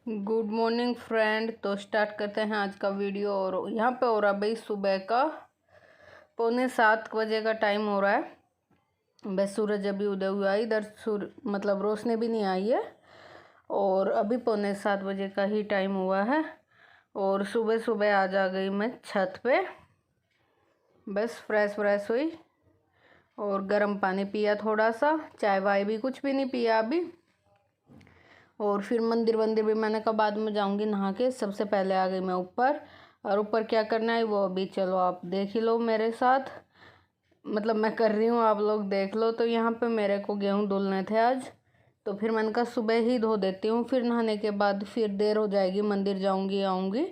Good morning friend. तो start करते हैं आज का वीडियो। और यहाँ पे हो रहा भाई सुबह का 6:45 का टाइम हो रहा है। बस सूरज अभी उदय हुआ है, इधर मतलब रोशनी भी नहीं आई है। और अभी 6:45 का ही टाइम हुआ है। और सुबह सुबह आज आ गई मैं छत पे। बस फ्रेश हुई और गर्म पानी पिया, थोड़ा सा चाय वाय भी कुछ भी नहीं पिया अभी। और फिर मंदिर भी मैंने कहा बाद में जाऊंगी नहा के। सबसे पहले आ गई मैं ऊपर। और ऊपर क्या करना है वो अभी चलो आप देख ही लो मेरे साथ। मतलब मैं कर रही हूँ, आप लोग देख लो। तो यहाँ पे मेरे को गेहूँ धुलने थे आज, तो फिर मैंने कहा सुबह ही धो देती हूँ, फिर नहाने के बाद फिर देर हो जाएगी, मंदिर जाऊँगी आऊँगी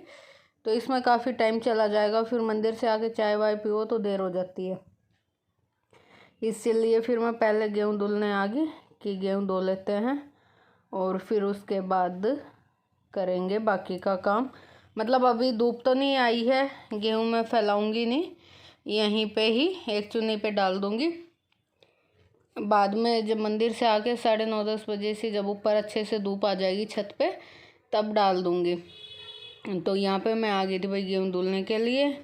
तो इसमें काफ़ी टाइम चला जाएगा। फिर मंदिर से आके चाय वाय पियो तो देर हो जाती है, इसीलिए फिर मैं पहले गेहूँ धुलने आ गई कि गेहूँ धो लेते हैं और फिर उसके बाद करेंगे बाकी का काम। मतलब अभी धूप तो नहीं आई है, गेहूं मैं फैलाऊंगी नहीं, यहीं पे ही एक चुन्नी पे डाल दूंगी। बाद में जब मंदिर से आके 9:30-10 बजे से जब ऊपर अच्छे से धूप आ जाएगी छत पे तब डाल दूंगी। तो यहाँ पे मैं आ गई थी भाई गेहूँ धुलने के लिए।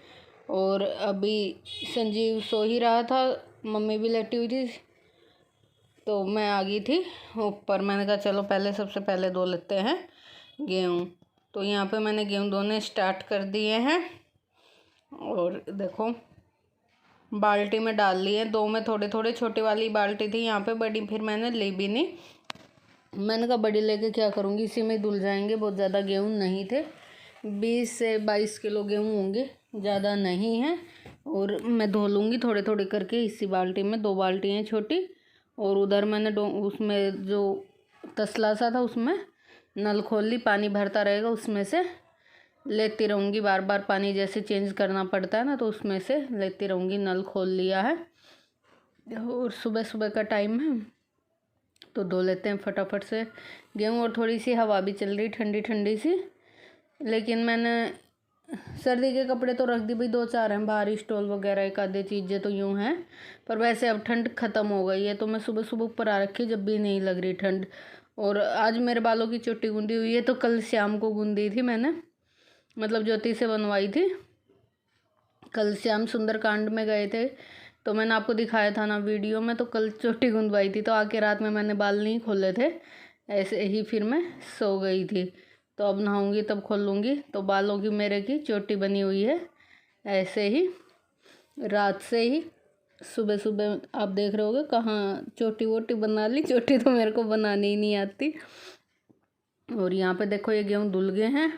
और अभी संजीव सो ही रहा था, मम्मी भी लेटी हुई थी, तो मैं आ गई थी ऊपर। मैंने कहा चलो पहले सबसे पहले धो लेते हैं गेहूँ। तो यहाँ पे मैंने गेहूँ धोने स्टार्ट कर दिए हैं। और देखो बाल्टी में डाल लिए, दो में थोड़े थोड़े, छोटी वाली बाल्टी थी यहाँ पे, बड़ी फिर मैंने ली भी नहीं। मैंने कहा बड़ी लेके क्या करूँगी, इसी में धुल जाएंगे। बहुत ज़्यादा गेहूँ नहीं थे, 20 से 22 किलो गेहूँ होंगे, ज़्यादा नहीं है। और मैं धो लूँगी थोड़े थोड़े करके इसी बाल्टी में। 2 बाल्टी हैं छोटी। और उधर मैंने उसमें जो तसला सा था उसमें नल खोल ली, पानी भरता रहेगा, उसमें से लेती रहूँगी। बार बार पानी जैसे चेंज करना पड़ता है ना, तो उसमें से लेती रहूँगी। नल खोल लिया है। और सुबह सुबह का टाइम है तो धो लेते हैं फटाफट से गेहूँ। और थोड़ी सी हवा भी चल रही ठंडी ठंडी सी। लेकिन मैंने सर्दी के कपड़े तो रख दी भाई, 2-4 हैं बाहर, स्टॉल वगैरह एक आधे चीज़ें तो यूँ हैं। पर वैसे अब ठंड ख़त्म हो गई है तो मैं सुबह सुबह ऊपर आ रखी जब भी नहीं लग रही ठंड। और आज मेरे बालों की चोटी गूंदी हुई है, तो कल शाम को गूंदी थी मैंने, मतलब ज्योति से बनवाई थी। कल शाम सुंदरकांड में गए थे तो मैंने आपको दिखाया था ना वीडियो में। तो कल चोटी गुंदवाई थी, तो आके रात में मैंने बाल नहीं खोले थे, ऐसे ही फिर मैं सो गई थी। तो अब नहाऊंगी तब खोल लूँगी। तो बालों की मेरे की चोटी बनी हुई है ऐसे ही रात से ही। सुबह सुबह आप देख रहे होगे कहाँ चोटी वोटी बना ली, चोटी तो मेरे को बनानी ही नहीं आती। और यहाँ पे देखो ये गेहूँ धुल गए हैं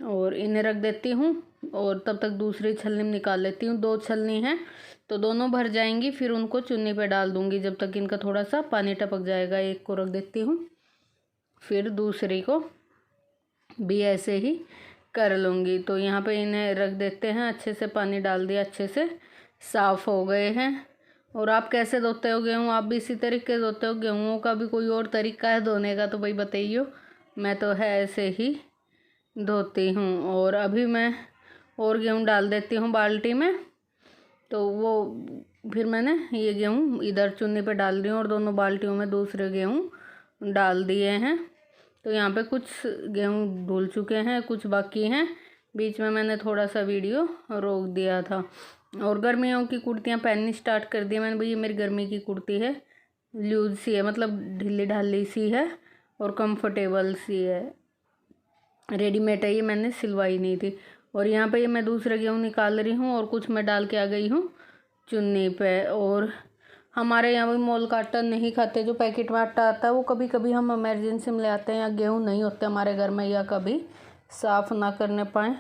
और इन्हें रख देती हूँ। और तब तक दूसरी छलनी में निकाल लेती हूँ, 2 छलनी हैं तो दोनों भर जाएंगी, फिर उनको चुन्नी पे डाल दूँगी जब तक इनका थोड़ा सा पानी टपक जाएगा। एक को रख देती हूँ, फिर दूसरी को भी ऐसे ही कर लूँगी। तो यहाँ पे इन्हें रख देते हैं, अच्छे से पानी डाल दिया, अच्छे से साफ़ हो गए हैं। और आप कैसे धोते हो गेहूँ? आप भी इसी तरीके से धोते हो? गेहूँ का भी कोई और तरीका है धोने का तो भाई बताइए। मैं तो है ऐसे ही धोती हूँ। और अभी मैं और गेहूँ डाल देती हूँ बाल्टी में। तो वो फिर मैंने ये गेहूँ इधर चुन्नी पे डाल दी हूँ और दोनों बाल्टियों में दूसरे गेहूँ डाल दिए हैं। तो यहाँ पे कुछ गेहूँ धुल चुके हैं, कुछ बाकी हैं। बीच में मैंने थोड़ा सा वीडियो रोक दिया था। और गर्मियों की कुर्तियाँ पहननी स्टार्ट कर दी मैंने। भाई ये मेरी गर्मी की कुर्ती है, लूज सी है, मतलब ढीली ढाली सी है और कंफर्टेबल सी है, रेडीमेड है ये, मैंने सिलवाई नहीं थी। और यहाँ पे ये मैं दूसरा गेहूँ निकाल रही हूँ और कुछ मैं डाल के आ गई हूँ चुन्नी पे। और हमारे यहाँ भी मोल का आटा नहीं खाते, जो पैकेट में आटा आता है वो कभी कभी हम इमरजेंसी में ले आते हैं, या गेहूँ नहीं होते हमारे घर में, या कभी साफ़ ना करने पाएँ,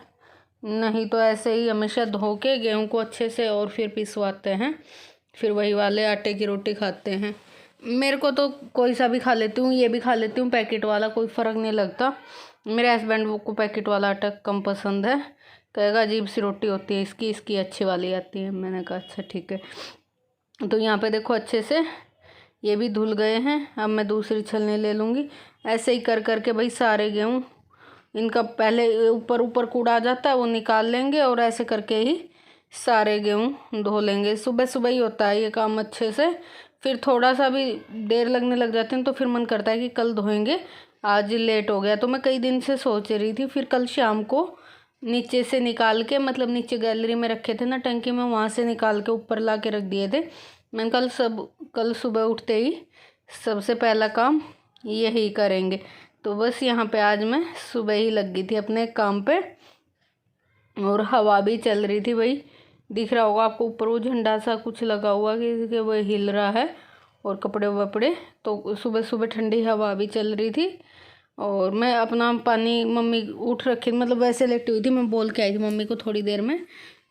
नहीं तो ऐसे ही हमेशा धो के गेहूँ को अच्छे से और फिर पिसवाते हैं, फिर वही वाले आटे की रोटी खाते हैं। मेरे को तो कोई सा भी खा लेती हूँ, ये भी खा लेती हूँ पैकेट वाला, कोई फ़र्क नहीं लगता। मेरे हस्बैंड को पैकेट वाला आटा कम पसंद है, कहेगा अजीब सी रोटी होती है इसकी, इसकी अच्छी वाली आती है। मैंने कहा अच्छा ठीक है। तो यहाँ पे देखो अच्छे से ये भी धुल गए हैं। अब मैं दूसरी छलनी ले लूँगी। ऐसे ही कर करके भाई सारे गेहूँ, इनका पहले ऊपर ऊपर कूड़ा आ जाता है वो निकाल लेंगे, और ऐसे करके ही सारे गेहूँ धो लेंगे। सुबह सुबह ही होता है ये काम अच्छे से। फिर थोड़ा सा भी देर लगने लग जाती है तो फिर मन करता है कि कल धोएंगे, आज लेट हो गया। तो मैं कई दिन से सोच रही थी, फिर कल शाम को नीचे से निकाल के, मतलब नीचे गैलरी में रखे थे ना टंकी में, वहाँ से निकाल के ऊपर ला के रख दिए थे। मैंने कल सुबह उठते ही सबसे पहला काम यही करेंगे। तो बस यहाँ पे आज मैं सुबह ही लग गई थी अपने काम पे, और हवा भी चल रही थी। भाई दिख रहा होगा आपको ऊपर वो झंडा सा कुछ लगा हुआ कि वो हिल रहा है, और कपड़े वपड़े। तो सुबह सुबह ठंडी हवा भी चल रही थी। और मैं अपना पानी, मम्मी उठ रखी, मतलब वैसे लेटी हुई थी, मैं बोल के आई थी मम्मी को थोड़ी देर में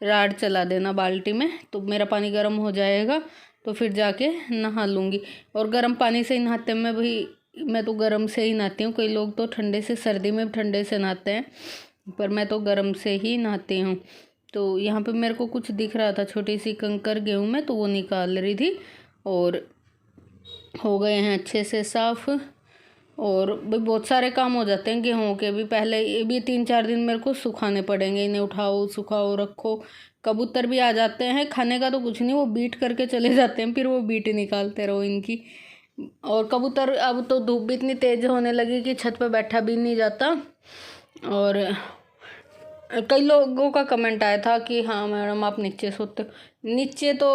राड चला देना बाल्टी में, तो मेरा पानी गर्म हो जाएगा, तो फिर जाके नहा लूँगी। और गर्म पानी से ही नहाते हैं। मैं तो गर्म से ही नहाती हूँ। कई लोग तो ठंडे से, सर्दी में ठंडे से नहाते हैं, पर मैं तो गर्म से ही नहाती हूँ। तो यहाँ पे मेरे को कुछ दिख रहा था, छोटी सी कंकर गेहूँ में, तो वो निकाल रही थी। और हो गए हैं अच्छे से साफ़। और भाई बहुत सारे काम हो जाते हैं गेहूँ के भी। पहले ये भी 3-4 दिन मेरे को सुखाने पड़ेंगे, इन्हें उठाओ, सुखाओ, रखो। कबूतर भी आ जाते हैं, खाने का तो कुछ नहीं, वो बीट करके चले जाते हैं, फिर वो बीट निकालते रहो इनकी। और कबूतर, अब तो धूप भी इतनी तेज़ होने लगी कि छत पे बैठा भी नहीं जाता। और कई लोगों का कमेंट आया था कि हाँ मैडम आप नीचे सोते हो। नीचे तो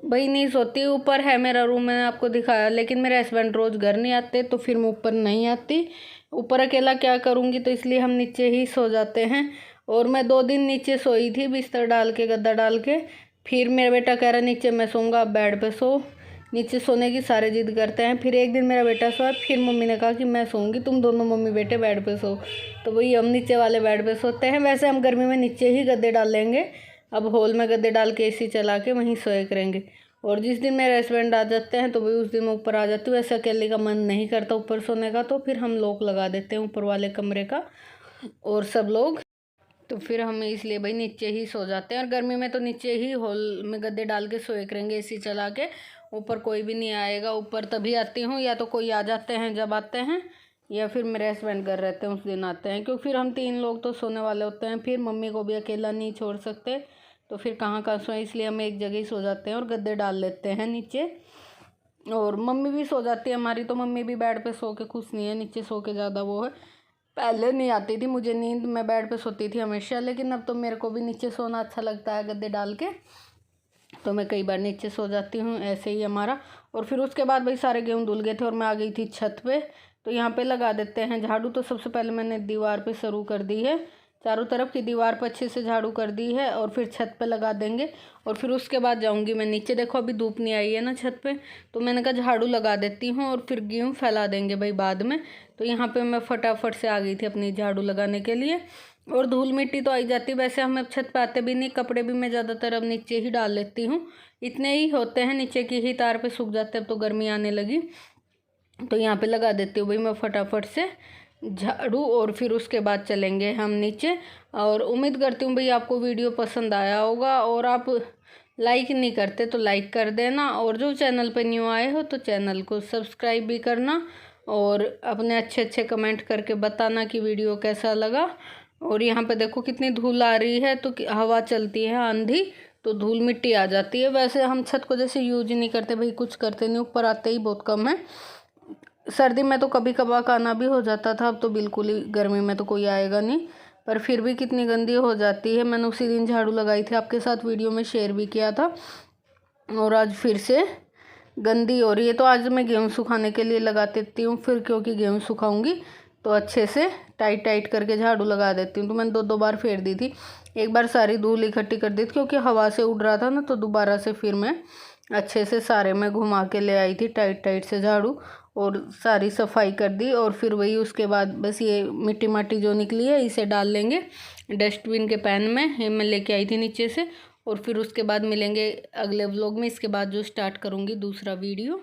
भाई नहीं सोती, ऊपर है मेरा रूम, मैंने आपको दिखाया। लेकिन मेरे हस्बैंड रोज़ घर नहीं आते, तो फिर मैं ऊपर नहीं आती। ऊपर अकेला क्या करूँगी, तो इसलिए हम नीचे ही सो जाते हैं। और मैं 2 दिन नीचे सोई थी, बिस्तर डाल के, गद्दा डाल के। फिर मेरा बेटा कह रहा नीचे मैं सोऊंगा, आप बेड पे सो। नीचे सोने की सारे जिद करते हैं। फिर एक दिन मेरा बेटा सोया, फिर मम्मी ने कहा कि मैं सोऊंगी, तुम दोनों मम्मी बेटे बेड पे सो। तो वही हम नीचे वाले बेड पे सोते हैं। वैसे हम गर्मी में नीचे ही गद्दे डाल लेंगे, अब हॉल में गद्दे डाल के एसी चला के वहीं सोए करेंगे। और जिस दिन मेरे हस्बैंड आ जाते हैं तो वही उस दिन मैं ऊपर आ जाती हूँ। ऐसे अकेले का मन नहीं करता ऊपर सोने का, तो फिर हम लॉक लगा देते हैं ऊपर वाले कमरे का, और सब लोग। तो फिर हम इसलिए भाई नीचे ही सो जाते हैं। और गर्मी में तो नीचे ही हॉल में गद्दे डाल के सोए करेंगे एसी चला के। ऊपर कोई भी नहीं आएगा। ऊपर तभी आती हूँ या तो कोई आ जाते हैं जब आते हैं, या फिर मेरे हस्बैंड घर रहते हैं उस दिन आते हैं, क्योंकि फिर हम 3 लोग तो सोने वाले होते हैं। फिर मम्मी को भी अकेला नहीं छोड़ सकते, तो फिर कहाँ कहाँ सोएं, इसलिए हम एक जगह ही सो जाते हैं और गद्दे डाल लेते हैं नीचे। और मम्मी भी सो जाती है हमारी, तो मम्मी भी बेड पे सो के खुश नहीं है, नीचे सो के ज़्यादा वो है। पहले नहीं आती थी मुझे नींद, मैं बेड पे सोती थी हमेशा, लेकिन अब तो मेरे को भी नीचे सोना अच्छा लगता है गद्दे डाल के, तो मैं कई बार नीचे सो जाती हूँ। ऐसे ही हमारा। और फिर उसके बाद भाई सारे गेहूँ धुल गए थे और मैं आ गई थी छत पे। तो यहाँ पे लगा देते हैं झाड़ू। तो सबसे पहले मैंने दीवार पे शुरू कर दी है, चारों तरफ की दीवार पर अच्छे से झाड़ू कर दी है, और फिर छत पे लगा देंगे। और फिर उसके बाद जाऊँगी मैं नीचे। देखो अभी धूप नहीं आई है ना छत पे, तो मैंने कहा झाड़ू लगा देती हूँ और फिर गेहूँ फैला देंगे भाई बाद में। तो यहाँ पे मैं फटाफट से आ गई थी अपनी झाड़ू लगाने के लिए। और धूल मिट्टी तो आई जाती, वैसे हम अब छत पे आते भी नहीं, कपड़े भी मैं ज़्यादातर अब नीचे ही डाल लेती हूँ। इतने ही होते हैं, नीचे की ही तार पे सूख जाते हैं, अब तो गर्मी आने लगी। तो यहाँ पे लगा देती हूँ भाई मैं फटाफट से झाड़ू, और फिर उसके बाद चलेंगे हम नीचे। और उम्मीद करती हूँ भाई आपको वीडियो पसंद आया होगा। और आप लाइक नहीं करते तो लाइक कर देना, और जो चैनल पे न्यू आए हो तो चैनल को सब्सक्राइब भी करना, और अपने अच्छे अच्छे कमेंट करके बताना कि वीडियो कैसा लगा। और यहाँ पे देखो कितनी धूल आ रही है, तो हवा चलती है आंधी, तो धूल मिट्टी आ जाती है। वैसे हम छत को जैसे यूज नहीं करते भाई, कुछ करते नहीं, ऊपर आते ही बहुत कम है। सर्दी में तो कभी कभार आना भी हो जाता था, अब तो बिल्कुल ही गर्मी में तो कोई आएगा नहीं, पर फिर भी कितनी गंदी हो जाती है। मैंने उसी दिन झाड़ू लगाई थी, आपके साथ वीडियो में शेयर भी किया था, और आज फिर से गंदी हो रही है। तो आज मैं गेहूँ सुखाने के लिए लगा देती हूँ फिर, क्योंकि गेहूँ सुखाऊंगी तो अच्छे से टाइट टाइट करके झाड़ू लगा देती हूँ। तो मैंने 2-2 बार फेर दी थी, एक बार सारी धूल इकट्ठी कर दी थी क्योंकि हवा से उड़ रहा था ना, तो दोबारा से फिर मैं अच्छे से सारे में घुमा के ले आई थी टाइट टाइट से झाड़ू, और सारी सफाई कर दी। और फिर वही उसके बाद बस ये मिट्टी माटी जो निकली है इसे डाल लेंगे डस्टबिन के पैन में, ये मैं लेके आई थी नीचे से। और फिर उसके बाद मिलेंगे अगले व्लॉग में, इसके बाद जो स्टार्ट करूँगी दूसरा वीडियो।